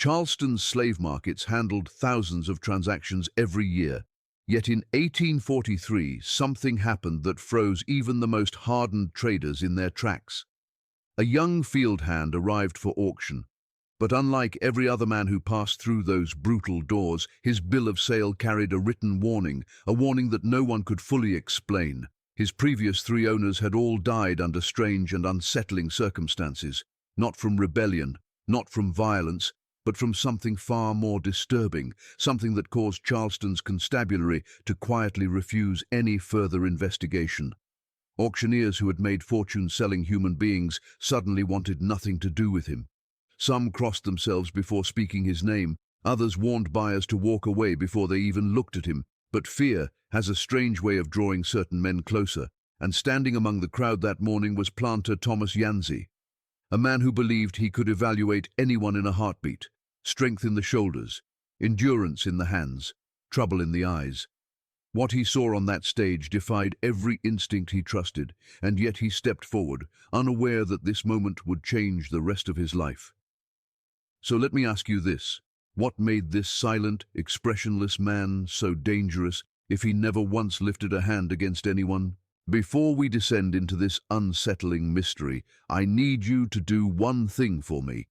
Charleston's slave markets handled thousands of transactions every year. Yet in 1843, something happened that froze even the most hardened traders in their tracks. A young field hand arrived for auction, but unlike every other man who passed through those brutal doors, his bill of sale carried a written warning, a warning that no one could fully explain. His previous three owners had all died under strange and unsettling circumstances, not from rebellion, not from violence, but from something far more disturbing, something that caused Charleston's constabulary to quietly refuse any further investigation. Auctioneers who had made fortunes selling human beings suddenly wanted nothing to do with him. Some crossed themselves before speaking his name, others warned buyers to walk away before they even looked at him. But fear has a strange way of drawing certain men closer, and standing among the crowd that morning was planter Thomas Yancey, a man who believed he could evaluate anyone in a heartbeat. Strength in the shoulders, endurance in the hands, trouble in the eyes. What he saw on that stage defied every instinct he trusted, and yet he stepped forward, unaware that this moment would change the rest of his life. So let me ask you this. What made this silent, expressionless man so dangerous if he never once lifted a hand against anyone? Before we descend into this unsettling mystery, I need you to do one thing for me.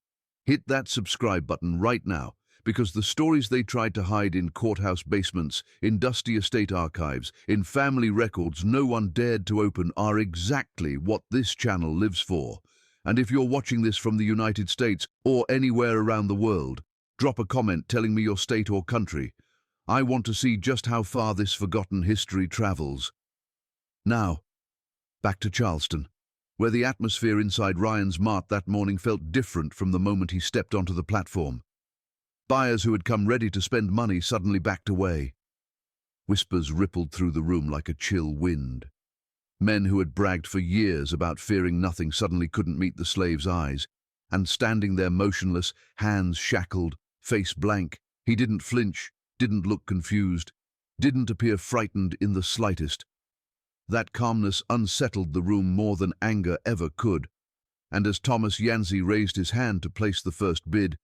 Hit that subscribe button right now, because the stories they tried to hide in courthouse basements, in dusty estate archives, in family records no one dared to open are exactly what this channel lives for. And if you're watching this from the United States or anywhere around the world, drop a comment telling me your state or country. I want to see just how far this forgotten history travels. Now, back to Charleston, where the atmosphere inside Ryan's mart that morning felt different from the moment he stepped onto the platform. Buyers who had come ready to spend money suddenly backed away. Whispers rippled through the room like a chill wind. Men who had bragged for years about fearing nothing suddenly couldn't meet the slave's eyes, and standing there motionless, hands shackled, face blank, he didn't flinch, didn't look confused, didn't appear frightened in the slightest. That calmness unsettled the room more than anger ever could, and as Thomas Yancey raised his hand to place the first bid,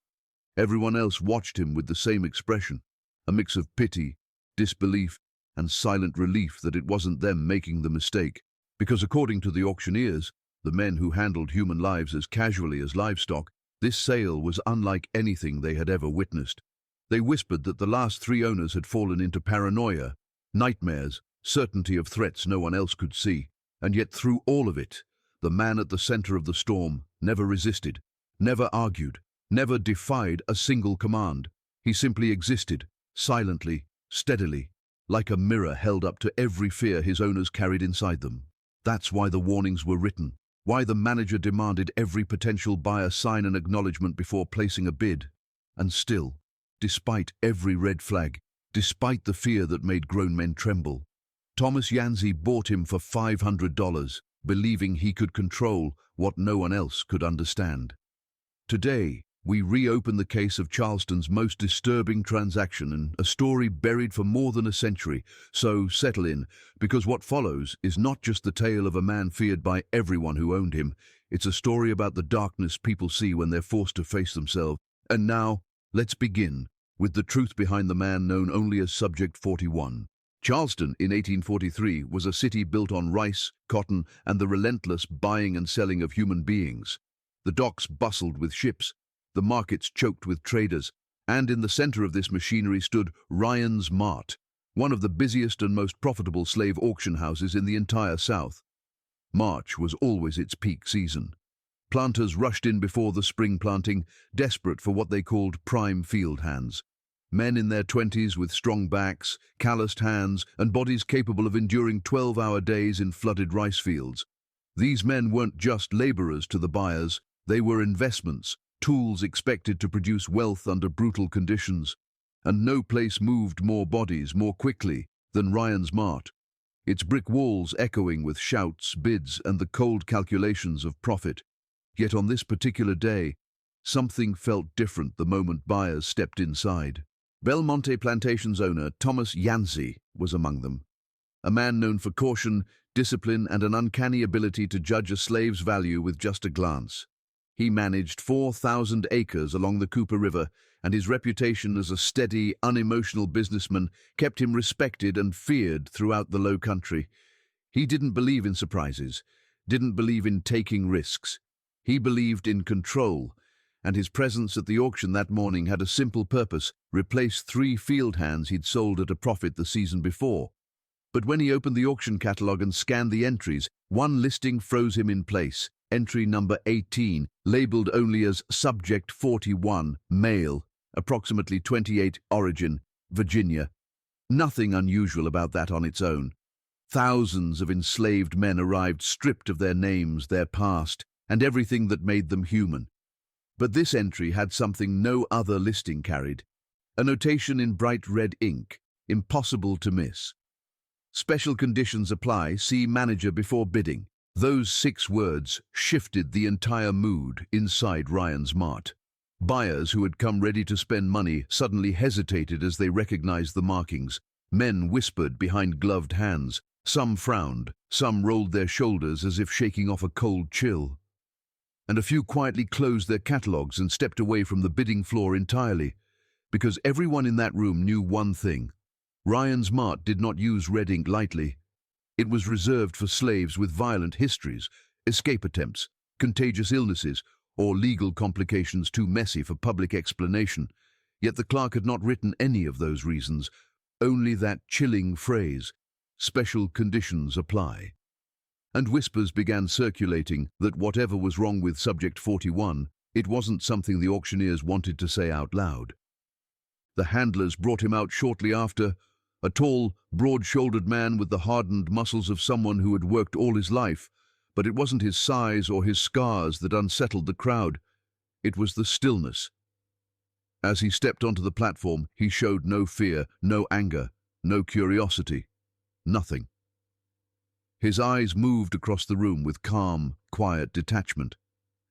everyone else watched him with the same expression, a mix of pity, disbelief, and silent relief that it wasn't them making the mistake. Because according to the auctioneers, the men who handled human lives as casually as livestock, this sale was unlike anything they had ever witnessed. They whispered that the last three owners had fallen into paranoia, nightmares, certainty of threats no one else could see, and yet through all of it, the man at the center of the storm never resisted, never argued, never defied a single command. He simply existed, silently, steadily, like a mirror held up to every fear his owners carried inside them. That's why the warnings were written, why the manager demanded every potential buyer sign an acknowledgement before placing a bid. And still, despite every red flag, despite the fear that made grown men tremble, Thomas Yancey bought him for $500, believing he could control what no one else could understand. Today, we reopen the case of Charleston's most disturbing transaction and a story buried for more than a century. So settle in, because what follows is not just the tale of a man feared by everyone who owned him. It's a story about the darkness people see when they're forced to face themselves. And now, let's begin with the truth behind the man known only as Subject 41. Charleston in 1843 was a city built on rice, cotton, and the relentless buying and selling of human beings. The docks bustled with ships, the markets choked with traders, and in the center of this machinery stood Ryan's Mart, one of the busiest and most profitable slave auction houses in the entire South. March was always its peak season. Planters rushed in before the spring planting, desperate for what they called prime field hands. Men in their 20s with strong backs, calloused hands, and bodies capable of enduring 12-hour days in flooded rice fields. These men weren't just laborers to the buyers, they were investments, tools expected to produce wealth under brutal conditions. And no place moved more bodies more quickly than Ryan's Mart, its brick walls echoing with shouts, bids, and the cold calculations of profit. Yet on this particular day, something felt different the moment buyers stepped inside. Belmonte Plantation's owner, Thomas Yancey, was among them. A man known for caution, discipline, and an uncanny ability to judge a slave's value with just a glance. He managed 4,000 acres along the Cooper River, and his reputation as a steady, unemotional businessman kept him respected and feared throughout the Low Country. He didn't believe in surprises, didn't believe in taking risks. He believed in control, and his presence at the auction that morning had a simple purpose: replace 3 field hands he'd sold at a profit the season before. But when he opened the auction catalogue and scanned the entries, one listing froze him in place. Entry number 18, labelled only as Subject 41, male, approximately 28, origin, Virginia. Nothing unusual about that on its own. Thousands of enslaved men arrived stripped of their names, their past, and everything that made them human. But this entry had something no other listing carried: a notation in bright red ink, impossible to miss. Special conditions apply, see manager before bidding. Those 6 words shifted the entire mood inside Ryan's mart. Buyers who had come ready to spend money suddenly hesitated as they recognized the markings. Men whispered behind gloved hands. Some frowned, some rolled their shoulders as if shaking off a cold chill. And a few quietly closed their catalogues and stepped away from the bidding floor entirely, because everyone in that room knew one thing: Ryan's mart did not use red ink lightly. It was reserved for slaves with violent histories, escape attempts, contagious illnesses, or legal complications too messy for public explanation. Yet the clerk had not written any of those reasons, only that chilling phrase, "Special conditions apply." And whispers began circulating that whatever was wrong with Subject 41, it wasn't something the auctioneers wanted to say out loud. The handlers brought him out shortly after, a tall, broad-shouldered man with the hardened muscles of someone who had worked all his life. But it wasn't his size or his scars that unsettled the crowd. It was the stillness. As he stepped onto the platform, he showed no fear, no anger, no curiosity, nothing. His eyes moved across the room with calm, quiet detachment,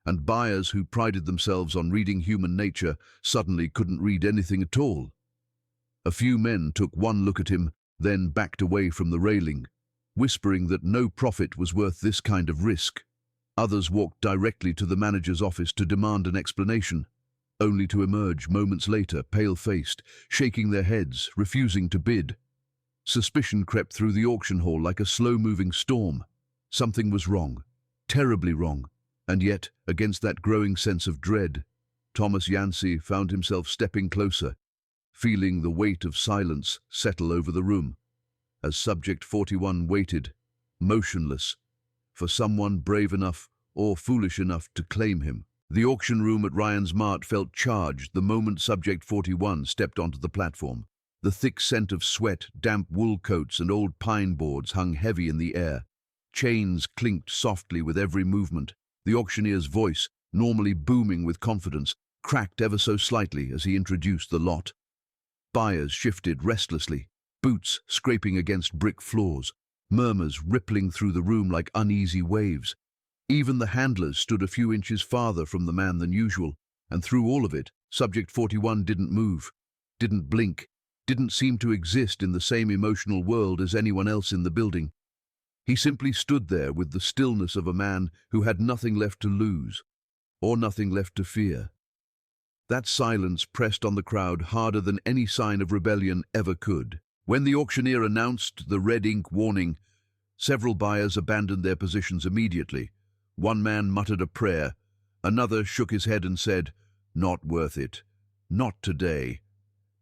and buyers who prided themselves on reading human nature suddenly couldn't read anything at all. A few men took one look at him, then backed away from the railing, whispering that no profit was worth this kind of risk. Others walked directly to the manager's office to demand an explanation, only to emerge moments later, pale-faced, shaking their heads, refusing to bid. Suspicion crept through the auction hall like a slow-moving storm. Something was wrong, terribly wrong, and yet, against that growing sense of dread, Thomas Yancey found himself stepping closer, feeling the weight of silence settle over the room, as Subject 41 waited, motionless, for someone brave enough or foolish enough to claim him. The auction room at Ryan's mart felt charged the moment Subject 41 stepped onto the platform. The thick scent of sweat, damp wool coats, and old pine boards hung heavy in the air. Chains clinked softly with every movement. The auctioneer's voice, normally booming with confidence, cracked ever so slightly as he introduced the lot. Buyers shifted restlessly, boots scraping against brick floors, murmurs rippling through the room like uneasy waves. Even the handlers stood a few inches farther from the man than usual, and through all of it, Subject 41 didn't move, didn't blink, didn't seem to exist in the same emotional world as anyone else in the building. He simply stood there with the stillness of a man who had nothing left to lose, or nothing left to fear. That silence pressed on the crowd harder than any sign of rebellion ever could. When the auctioneer announced the red ink warning, several buyers abandoned their positions immediately. One man muttered a prayer, another shook his head and said, "Not worth it. Not today."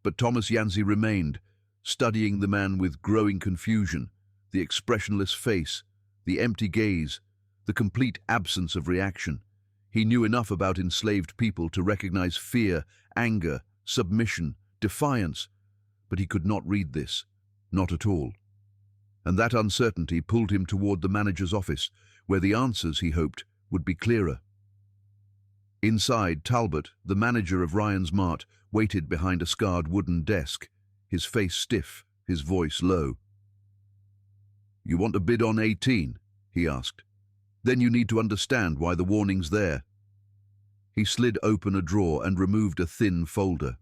But Thomas Yancey remained, studying the man with growing confusion, the expressionless face, the empty gaze, the complete absence of reaction. He knew enough about enslaved people to recognize fear, anger, submission, defiance, but he could not read this, not at all. And that uncertainty pulled him toward the manager's office, where the answers, he hoped, would be clearer. Inside, Talbot, the manager of Ryan's mart, waited behind a scarred wooden desk, his face stiff, his voice low. "You want to bid on 18?" he asked. "Then you need to understand why the warning's there." He slid open a drawer and removed a thin folder.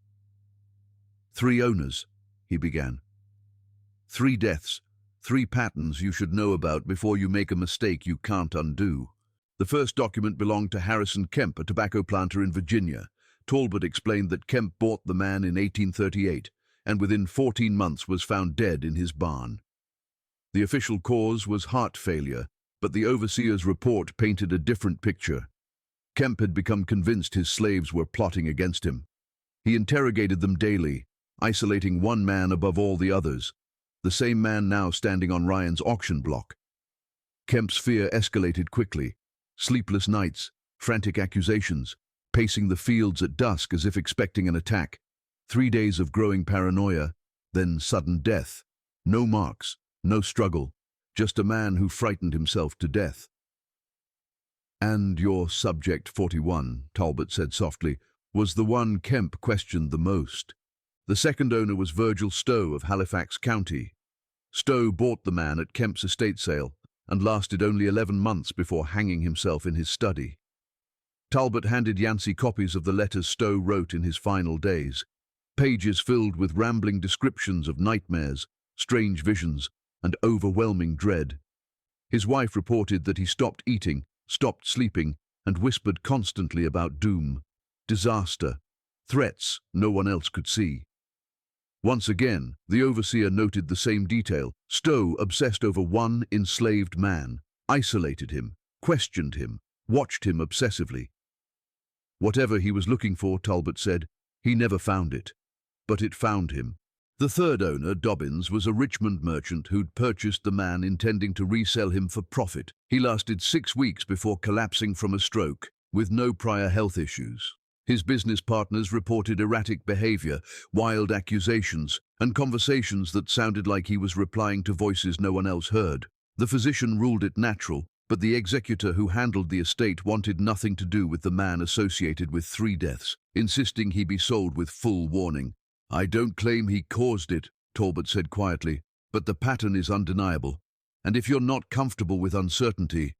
"3 owners," he began. "3 deaths, 3 patterns you should know about before you make a mistake you can't undo." The first document belonged to Harrison Kemp, a tobacco planter in Virginia. Talbot explained that Kemp bought the man in 1838 and within 14 months was found dead in his barn. The official cause was heart failure, but the overseer's report painted a different picture. Kemp had become convinced his slaves were plotting against him. He interrogated them daily, isolating one man above all the others, the same man now standing on Ryan's auction block. Kemp's fear escalated quickly. Sleepless nights, frantic accusations, pacing the fields at dusk as if expecting an attack. 3 days of growing paranoia, then sudden death. No marks, no struggle, just a man who frightened himself to death. "And your subject 41, Talbot said softly, was the one Kemp questioned the most. The second owner was Virgil Stowe of Halifax County. Stowe bought the man at Kemp's estate sale and lasted only 11 months before hanging himself in his study." Talbot handed Yancey copies of the letters Stowe wrote in his final days, pages filled with rambling descriptions of nightmares, strange visions, and overwhelming dread. His wife reported that he stopped eating, stopped sleeping, and whispered constantly about doom, disaster, threats no one else could see. Once again, the overseer noted the same detail. Stowe obsessed over one enslaved man, isolated him, questioned him, watched him obsessively. Whatever he was looking for, Talbot said, he never found it. But it found him. The third owner, Dobbins, was a Richmond merchant who'd purchased the man intending to resell him for profit. He lasted 6 weeks before collapsing from a stroke, with no prior health issues. His business partners reported erratic behavior, wild accusations, and conversations that sounded like he was replying to voices no one else heard. The physician ruled it natural, but the executor who handled the estate wanted nothing to do with the man associated with 3 deaths, insisting he be sold with full warning. "I don't claim he caused it," Talbot said quietly, "but the pattern is undeniable. And if you're not comfortable with uncertainty,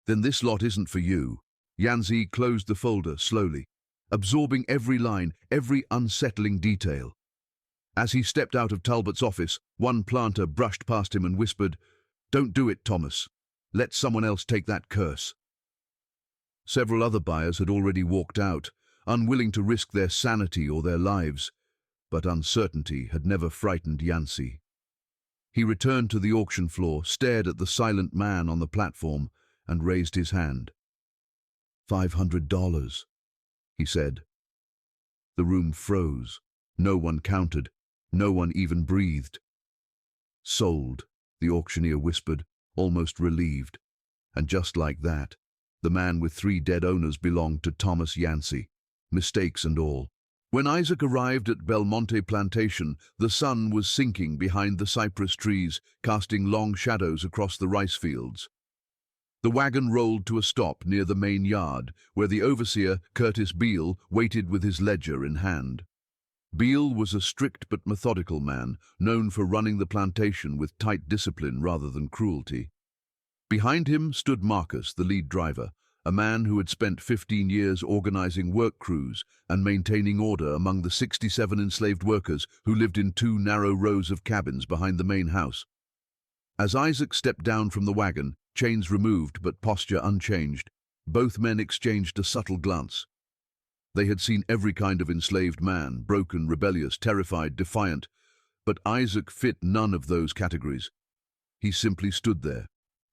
then this lot isn't for you." Yancey closed the folder slowly, absorbing every line, every unsettling detail. As he stepped out of Talbot's office, one planter brushed past him and whispered, "Don't do it, Thomas. Let someone else take that curse." Several other buyers had already walked out, unwilling to risk their sanity or their lives. But uncertainty had never frightened Yancey. He returned to the auction floor, stared at the silent man on the platform, and raised his hand. $500, he said. The room froze. No one counted. No one even breathed. "Sold," the auctioneer whispered, almost relieved. And just like that, the man with 3 dead owners belonged to Thomas Yancey, mistakes and all. When Isaac arrived at Belmonte Plantation, the sun was sinking behind the cypress trees, casting long shadows across the rice fields. The wagon rolled to a stop near the main yard, where the overseer, Curtis Beale, waited with his ledger in hand. Beale was a strict but methodical man, known for running the plantation with tight discipline rather than cruelty. Behind him stood Marcus, the lead driver, a man who had spent 15 years organizing work crews and maintaining order among the 67 enslaved workers who lived in 2 narrow rows of cabins behind the main house. As Isaac stepped down from the wagon, chains removed but posture unchanged, both men exchanged a subtle glance. They had seen every kind of enslaved man, broken, rebellious, terrified, defiant, but Isaac fit none of those categories. He simply stood there,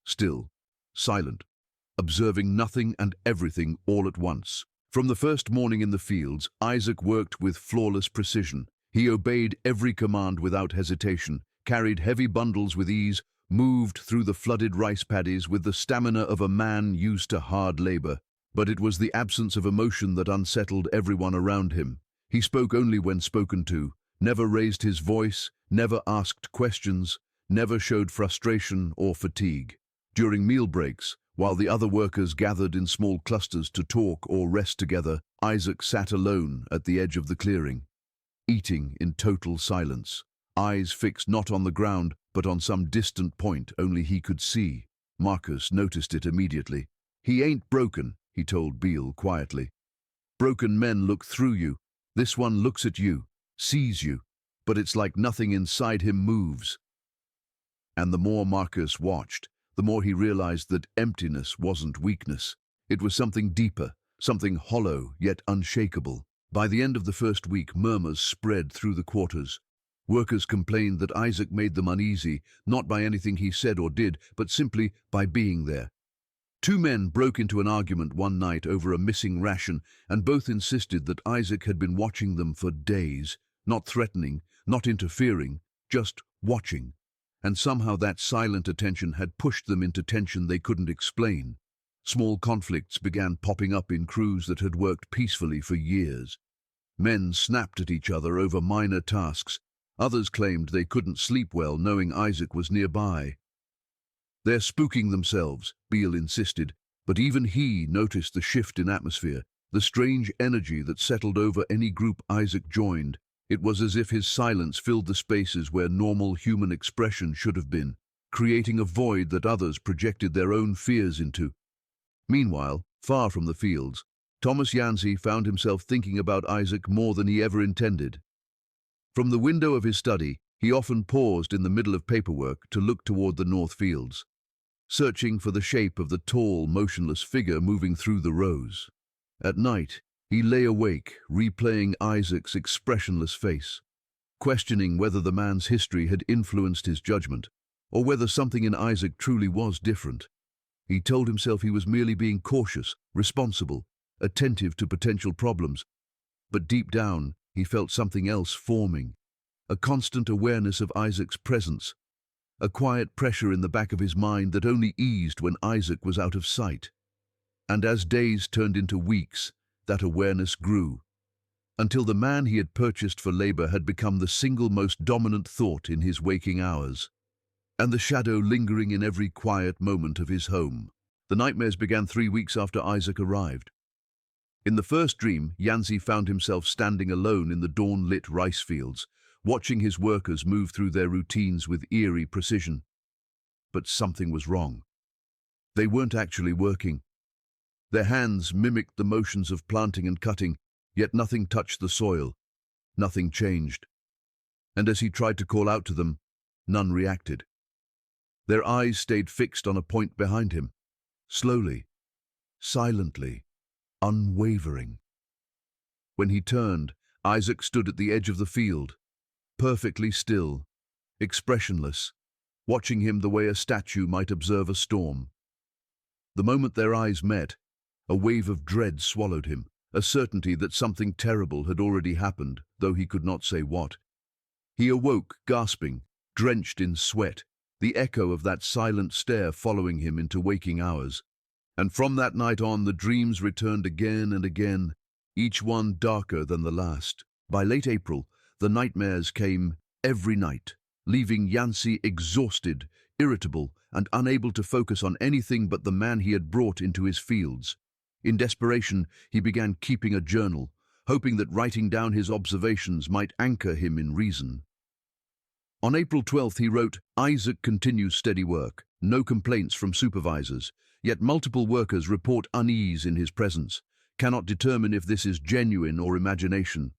still, silent, observing nothing and everything all at once. From the first morning in the fields, Isaac worked with flawless precision. He obeyed every command without hesitation, carried heavy bundles with ease, moved through the flooded rice paddies with the stamina of a man used to hard labor. But it was the absence of emotion that unsettled everyone around him. He spoke only when spoken to, never raised his voice, never asked questions, never showed frustration or fatigue. During meal breaks, while the other workers gathered in small clusters to talk or rest together, Isaac sat alone at the edge of the clearing, eating in total silence, eyes fixed not on the ground but on some distant point only he could see. Marcus noticed it immediately. "He ain't broken," he told Beale quietly. "Broken men look through you. This one looks at you, sees you, but it's like nothing inside him moves." And the more Marcus watched, the more he realized that emptiness wasn't weakness. It was something deeper, something hollow yet unshakable. By the end of the first week, murmurs spread through the quarters. Workers complained that Isaac made them uneasy, not by anything he said or did, but simply by being there. Two men broke into an argument one night over a missing ration, and both insisted that Isaac had been watching them for days, not threatening, not interfering, just watching. And somehow that silent attention had pushed them into tension they couldn't explain. Small conflicts began popping up in crews that had worked peacefully for years. Men snapped at each other over minor tasks. Others claimed they couldn't sleep well knowing Isaac was nearby. "They're spooking themselves," Beale insisted, but even he noticed the shift in atmosphere, the strange energy that settled over any group Isaac joined. It was as if his silence filled the spaces where normal human expression should have been, creating a void that others projected their own fears into. Meanwhile, far from the fields, Thomas Yancey found himself thinking about Isaac more than he ever intended. From the window of his study, he often paused in the middle of paperwork to look toward the north fields, searching for the shape of the tall, motionless figure moving through the rows. At night, he lay awake, replaying Isaac's expressionless face, questioning whether the man's history had influenced his judgment, or whether something in Isaac truly was different. He told himself he was merely being cautious, responsible, attentive to potential problems. But deep down, he felt something else forming, a constant awareness of Isaac's presence, a quiet pressure in the back of his mind that only eased when Isaac was out of sight. And as days turned into weeks, that awareness grew, until the man he had purchased for labor had become the single most dominant thought in his waking hours, and the shadow lingering in every quiet moment of his home. The nightmares began 3 weeks after Isaac arrived. In the first dream, Yancey found himself standing alone in the dawn-lit rice fields, watching his workers move through their routines with eerie precision. But something was wrong. They weren't actually working. Their hands mimicked the motions of planting and cutting, yet nothing touched the soil. Nothing changed. And as he tried to call out to them, none reacted. Their eyes stayed fixed on a point behind him, slowly, silently, unwavering. When he turned, Isaac stood at the edge of the field, perfectly still, expressionless, watching him the way a statue might observe a storm. The moment their eyes met, a wave of dread swallowed him, a certainty that something terrible had already happened, though he could not say what. He awoke, gasping, drenched in sweat, the echo of that silent stare following him into waking hours. And from that night on, the dreams returned again and again, each one darker than the last. By late April, the nightmares came every night, leaving Yancey exhausted, irritable, and unable to focus on anything but the man he had brought into his fields. In desperation, he began keeping a journal, hoping that writing down his observations might anchor him in reason. On April 12th, he wrote, "Isaac continues steady work, no complaints from supervisors, yet multiple workers report unease in his presence, cannot determine if this is genuine or imagination."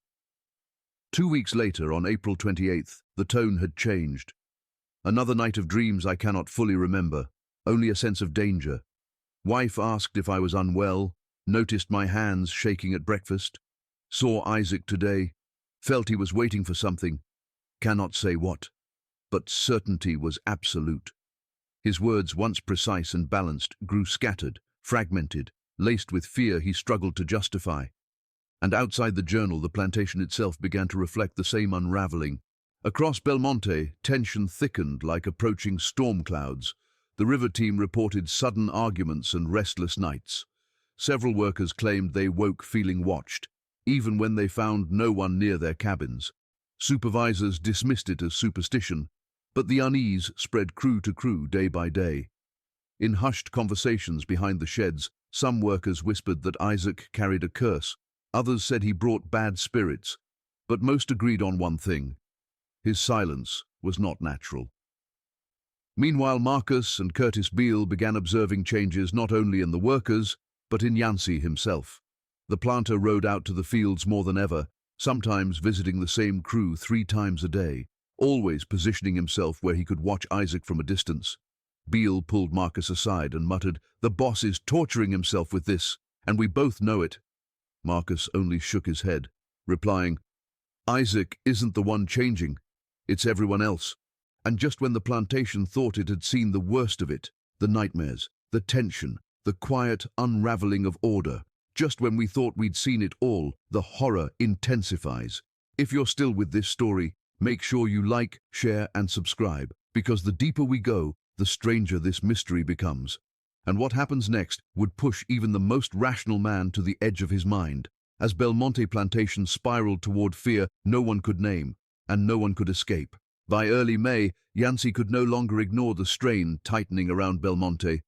2 weeks later, on April 28th, the tone had changed. "Another night of dreams I cannot fully remember, only a sense of danger. Wife asked if I was unwell, noticed my hands shaking at breakfast, saw Isaac today, felt he was waiting for something, cannot say what, but certainty was absolute." His words, once precise and balanced, grew scattered, fragmented, laced with fear he struggled to justify. And outside the journal, the plantation itself began to reflect the same unraveling. Across Belmonte, tension thickened like approaching storm clouds. The river team reported sudden arguments and restless nights. Several workers claimed they woke feeling watched, even when they found no one near their cabins. Supervisors dismissed it as superstition, but the unease spread crew to crew day by day. In hushed conversations behind the sheds, some workers whispered that Isaac carried a curse. Others said he brought bad spirits, but most agreed on one thing: his silence was not natural. Meanwhile, Marcus and Curtis Beale began observing changes not only in the workers, but in Yancey himself. The planter rode out to the fields more than ever, sometimes visiting the same crew 3 times a day, always positioning himself where he could watch Isaac from a distance. Beale pulled Marcus aside and muttered, "The boss is torturing himself with this, and we both know it." Marcus only shook his head, replying, "Isaac isn't the one changing, it's everyone else." And just when the plantation thought it had seen the worst of it, the nightmares, the tension, the quiet unraveling of order, just when we thought we'd seen it all, the horror intensifies. If you're still with this story, make sure you like, share, and subscribe, because the deeper we go, the stranger this mystery becomes. And what happens next would push even the most rational man to the edge of his mind. As Belmonte Plantation spiraled toward fear no one could name, and no one could escape. By early May, Yancey could no longer ignore the strain tightening around Belmonte.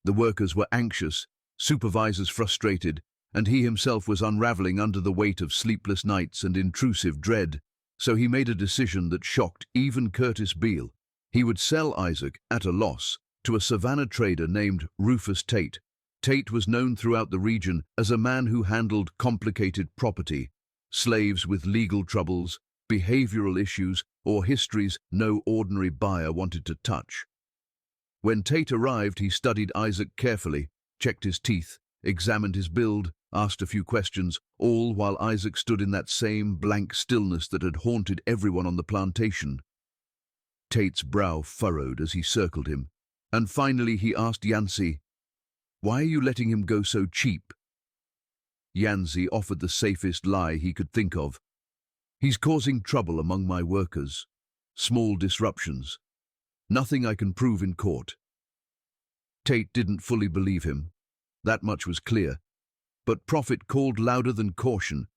The workers were anxious, supervisors frustrated, and he himself was unraveling under the weight of sleepless nights and intrusive dread. So he made a decision that shocked even Curtis Beale. He would sell Isaac at a loss to a Savannah trader named Rufus Tate. Tate was known throughout the region as a man who handled complicated property, slaves with legal troubles, behavioral issues, or histories no ordinary buyer wanted to touch. When Tate arrived, he studied Isaac carefully, checked his teeth, examined his build, asked a few questions, all while Isaac stood in that same blank stillness that had haunted everyone on the plantation. Tate's brow furrowed as he circled him, and finally he asked Yancey, "Why are you letting him go so cheap?" Yancey offered the safest lie he could think of. "He's causing trouble among my workers. Small disruptions. Nothing I can prove in court." Tate didn't fully believe him. That much was clear. But profit called louder than caution,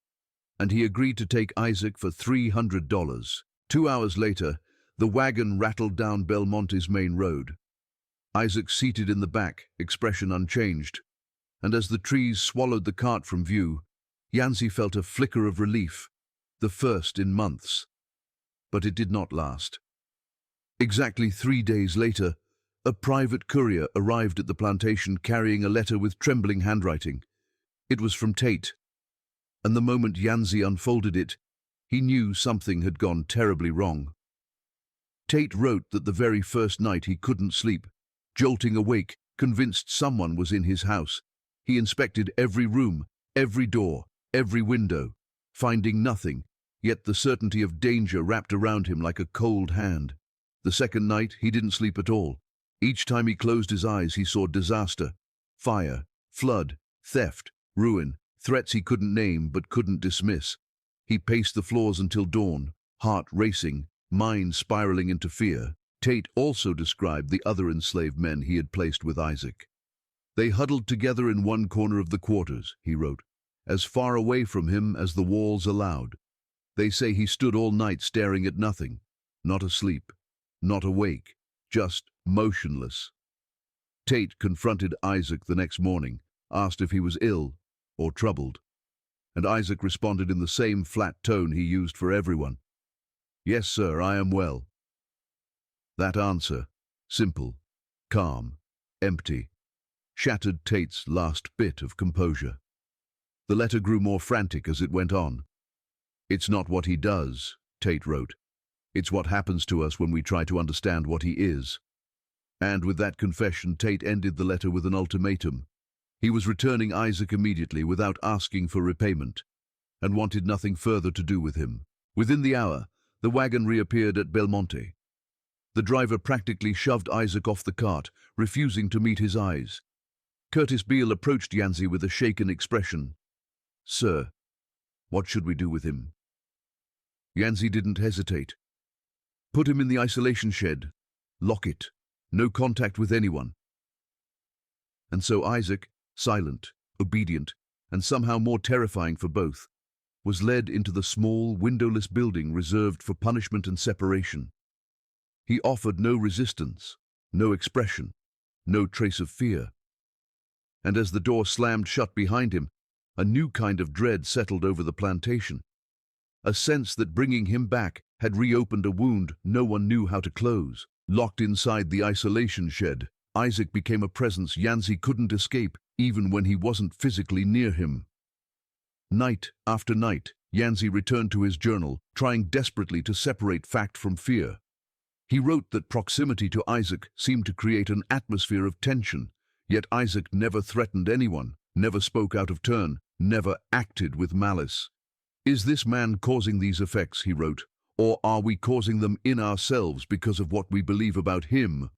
and he agreed to take Isaac for $300. 2 hours later, the wagon rattled down Belmonte's main road. Isaac seated in the back, expression unchanged, and as the trees swallowed the cart from view, Yancey felt a flicker of relief, the first in months. But it did not last. Exactly 3 days later, a private courier arrived at the plantation carrying a letter with trembling handwriting. It was from Tate, and the moment Yancey unfolded it, he knew something had gone terribly wrong. Tate wrote that the very first night he couldn't sleep, jolting awake, convinced someone was in his house. He inspected every room, every door, every window, finding nothing, yet the certainty of danger wrapped around him like a cold hand. The second night, he didn't sleep at all. Each time he closed his eyes, he saw disaster, fire, flood, theft, ruin, threats he couldn't name but couldn't dismiss. He paced the floors until dawn, heart racing, mind spiraling into fear. Tate also described the other enslaved men he had placed with Isaac. "They huddled together in one corner of the quarters," he wrote, "as far away from him as the walls allowed. They say he stood all night staring at nothing, not asleep, not awake, just motionless." Tate confronted Isaac the next morning, asked if he was ill or troubled, and Isaac responded in the same flat tone he used for everyone. "Yes, sir, I am well." That answer, simple, calm, empty, shattered Tate's last bit of composure. The letter grew more frantic as it went on. "It's not what he does," Tate wrote. "It's what happens to us when we try to understand what he is." And with that confession, Tate ended the letter with an ultimatum. He was returning Isaac immediately without asking for repayment, and wanted nothing further to do with him. Within the hour, the wagon reappeared at Belmonte. The driver practically shoved Isaac off the cart, refusing to meet his eyes. Curtis Beale approached Yancey with a shaken expression. "Sir, what should we do with him?" Yancey didn't hesitate. "Put him in the isolation shed. Lock it. No contact with anyone." And so Isaac, silent, obedient, and somehow more terrifying for both, was led into the small, windowless building reserved for punishment and separation. He offered no resistance, no expression, no trace of fear. And as the door slammed shut behind him, a new kind of dread settled over the plantation. A sense that bringing him back had reopened a wound no one knew how to close. Locked inside the isolation shed, Isaac became a presence Yancey couldn't escape even when he wasn't physically near him. Night after night, Yancey returned to his journal, trying desperately to separate fact from fear. He wrote that proximity to Isaac seemed to create an atmosphere of tension, yet Isaac never threatened anyone, never spoke out of turn, never acted with malice. "Is this man causing these effects," he wrote, "or are we causing them in ourselves because of what we believe about him?"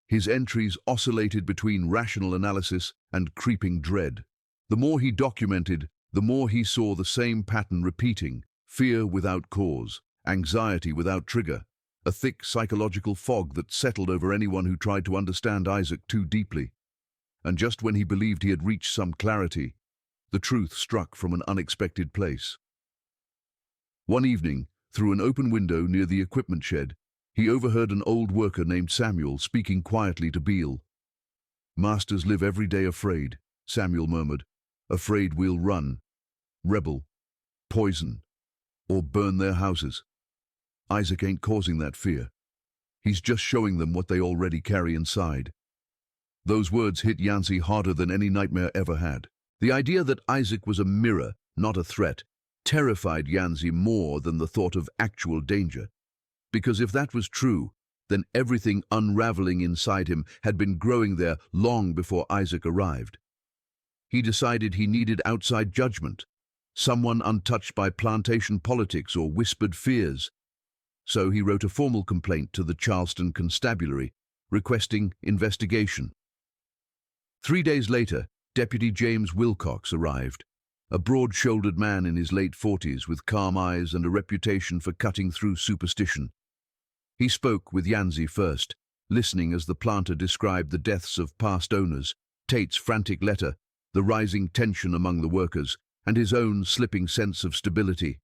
His entries oscillated between rational analysis and creeping dread. The more he documented, the more he saw the same pattern repeating: fear without cause, anxiety without trigger, a thick psychological fog that settled over anyone who tried to understand Isaac too deeply. And just when he believed he had reached some clarity, the truth struck from an unexpected place. One evening, through an open window near the equipment shed, he overheard an old worker named Samuel speaking quietly to Beale. "Masters live every day afraid," Samuel murmured. "Afraid we'll run, rebel, poison, or burn their houses. Isaac ain't causing that fear. He's just showing them what they already carry inside." Those words hit Yancey harder than any nightmare ever had. The idea that Isaac was a mirror, not a threat, terrified Yancey more than the thought of actual danger. Because if that was true, then everything unraveling inside him had been growing there long before Isaac arrived. He decided he needed outside judgment, someone untouched by plantation politics or whispered fears. So he wrote a formal complaint to the Charleston Constabulary, requesting investigation. 3 days later, Deputy James Wilcox arrived, a broad-shouldered man in his late 40s with calm eyes and a reputation for cutting through superstition. He spoke with Yancey first, listening as the planter described the deaths of past owners, Tate's frantic letter, the rising tension among the workers, and his own slipping sense of stability.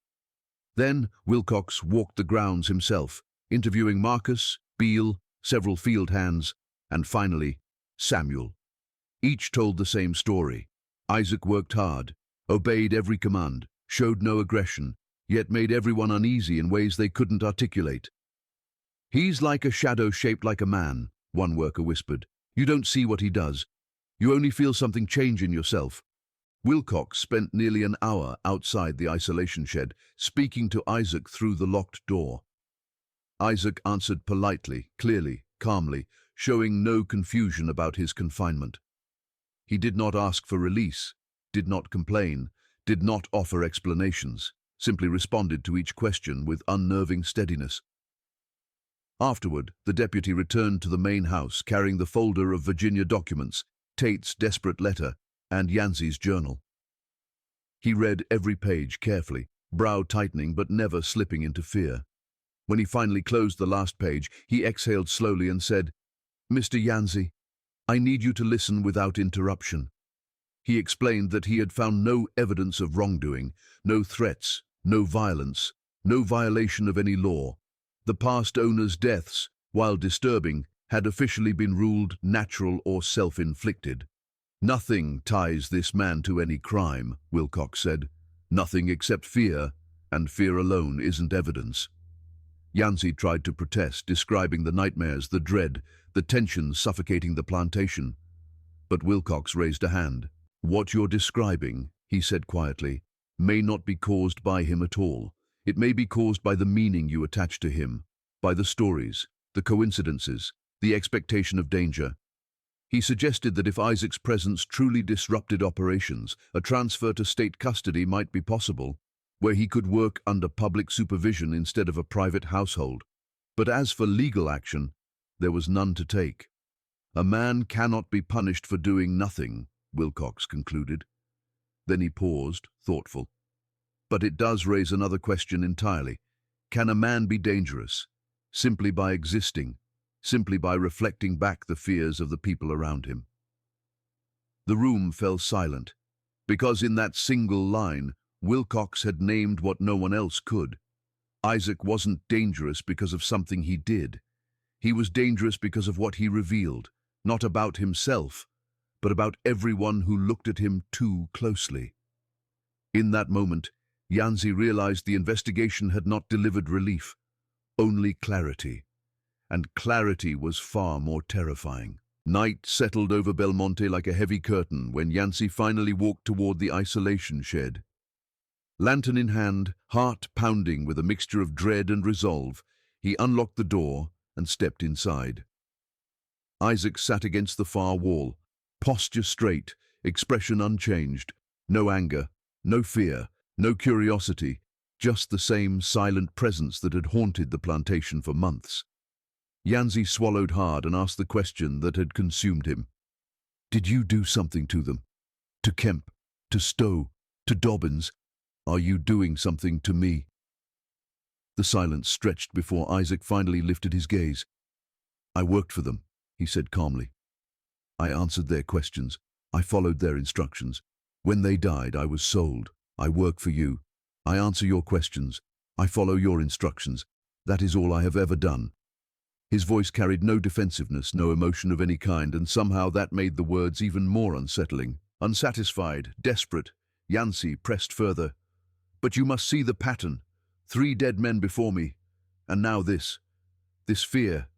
Then Wilcox walked the grounds himself, interviewing Marcus, Beale, several field hands, and finally, Samuel. Each told the same story. Isaac worked hard, obeyed every command, showed no aggression, yet made everyone uneasy in ways they couldn't articulate. "He's like a shadow shaped like a man," one worker whispered. "You don't see what he does. You only feel something change in yourself." Wilcox spent nearly an hour outside the isolation shed, speaking to Isaac through the locked door. Isaac answered politely, clearly, calmly, showing no confusion about his confinement. He did not ask for release, did not complain, did not offer explanations, simply responded to each question with unnerving steadiness. Afterward, the deputy returned to the main house carrying the folder of Virginia documents, Tate's desperate letter, and Yancey's journal. He read every page carefully, brow tightening but never slipping into fear. When he finally closed the last page, he exhaled slowly and said, "Mr. Yancey, I need you to listen without interruption." He explained that he had found no evidence of wrongdoing, no threats, no violence, no violation of any law. The past owner's deaths, while disturbing, had officially been ruled natural or self-inflicted. "Nothing ties this man to any crime," Wilcox said. "Nothing except fear, and fear alone isn't evidence." Yancey tried to protest, describing the nightmares, the dread, the tension suffocating the plantation. But Wilcox raised a hand. "What you're describing," he said quietly, "may not be caused by him at all. It may be caused by the meaning you attach to him, by the stories, the coincidences, the expectation of danger." He suggested that if Isaac's presence truly disrupted operations, a transfer to state custody might be possible, where he could work under public supervision instead of a private household. But as for legal action, there was none to take. "A man cannot be punished for doing nothing," Wilcox concluded. Then he paused, thoughtful. "But it does raise another question entirely. Can a man be dangerous, simply by existing? Simply by reflecting back the fears of the people around him?" The room fell silent, because in that single line, Wilcox had named what no one else could. Isaac wasn't dangerous because of something he did. He was dangerous because of what he revealed, not about himself, but about everyone who looked at him too closely. In that moment, Yancey realized the investigation had not delivered relief, only clarity. And clarity was far more terrifying. Night settled over Belmonte like a heavy curtain when Yancey finally walked toward the isolation shed. Lantern in hand, heart pounding with a mixture of dread and resolve, He unlocked the door and stepped inside. Isaac sat against the far wall, posture straight, expression unchanged. No anger, no fear, no curiosity, just the same silent presence that had haunted the plantation for months. Yancey swallowed hard and asked the question that had consumed him. Did you do something to them? To Kemp, to Stowe, to Dobbins? Are you doing something to me? The silence stretched before Isaac finally lifted his gaze. I worked for them, he said calmly. I answered their questions. I followed their instructions. When they died, I was sold. I work for you. I answer your questions. I follow your instructions. That is all I have ever done. His voice carried no defensiveness, no emotion of any kind, and somehow that made the words even more unsettling. Unsatisfied, desperate, Yancey pressed further. But you must see the pattern. 3 dead men before me, and now this fear,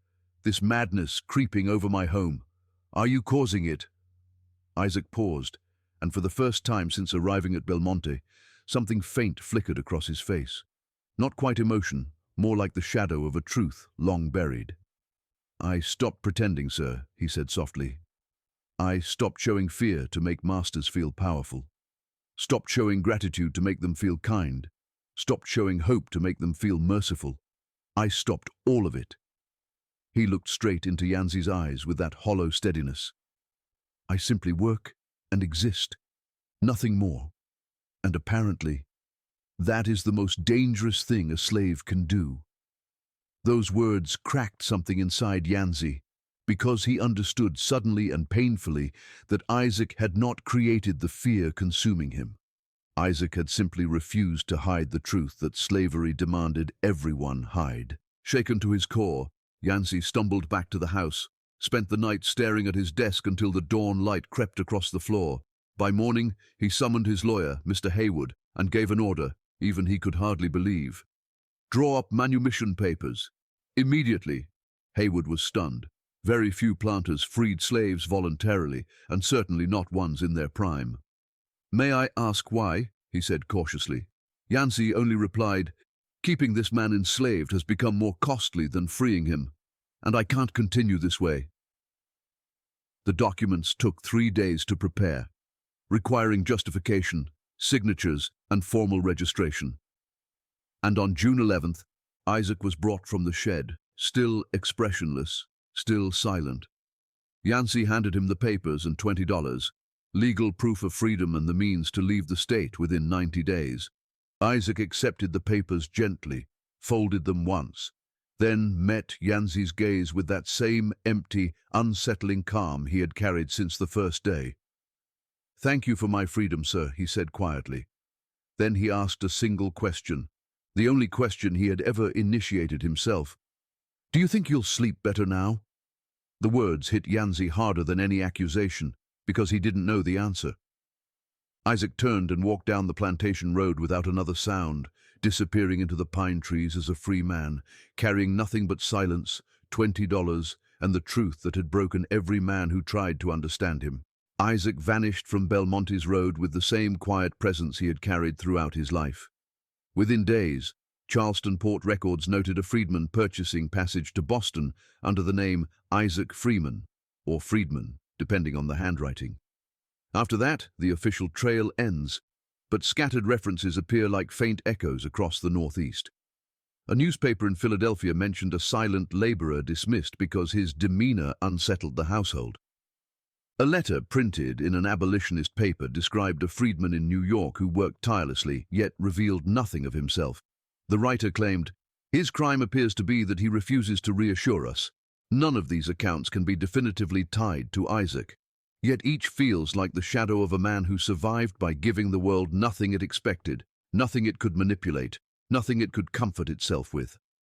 this madness creeping over my home. Are you causing it? Isaac paused, and for the first time since arriving at Belmonte, something faint flickered across his face. Not quite emotion, more like the shadow of a truth long buried. I stopped pretending, sir, he said softly. I stopped showing fear to make masters feel powerful. Stopped showing gratitude to make them feel kind. Stopped showing hope to make them feel merciful. I stopped all of it. He looked straight into Yancey's eyes with that hollow steadiness. I simply work and exist, nothing more. And apparently, that is the most dangerous thing a slave can do. Those words cracked something inside Yancey, because he understood suddenly and painfully that Isaac had not created the fear consuming him. Isaac had simply refused to hide the truth that slavery demanded everyone hide. Shaken to his core, Yancey stumbled back to the house, spent the night staring at his desk until the dawn light crept across the floor. By morning, he summoned his lawyer, Mr. Haywood, and gave an order, even he could hardly believe. Draw up manumission papers. Immediately. Haywood was stunned. Very few planters freed slaves voluntarily, and certainly not ones in their prime. May I ask why? He said cautiously. Yancey only replied, keeping this man enslaved has become more costly than freeing him, and I can't continue this way. The documents took 3 days to prepare, requiring justification, signatures, and formal registration. And on June 11th, Isaac was brought from the shed, still expressionless, still silent. Yancey handed him the papers and $20, legal proof of freedom and the means to leave the state within 90 days. Isaac accepted the papers gently, folded them once, then met Yancey's gaze with that same empty, unsettling calm he had carried since the first day. Thank you for my freedom, sir, he said quietly. Then he asked a single question, the only question he had ever initiated himself. Do you think you'll sleep better now? The words hit Yancey harder than any accusation, because he didn't know the answer. Isaac turned and walked down the plantation road without another sound, disappearing into the pine trees as a free man, carrying nothing but silence, $20, and the truth that had broken every man who tried to understand him. Isaac vanished from Belmonte's road with the same quiet presence he had carried throughout his life. Within days, Charleston port records noted a freedman purchasing passage to Boston under the name Isaac Freeman, or Freedman, depending on the handwriting. After that, the official trail ends, but scattered references appear like faint echoes across the Northeast. A newspaper in Philadelphia mentioned a silent laborer dismissed because his demeanor unsettled the household. A letter printed in an abolitionist paper described a freedman in New York who worked tirelessly, yet revealed nothing of himself. The writer claimed, "His crime appears to be that he refuses to reassure us. None of these accounts can be definitively tied to Isaac. Yet each feels like the shadow of a man who survived by giving the world nothing it expected, nothing it could manipulate, nothing it could comfort itself with."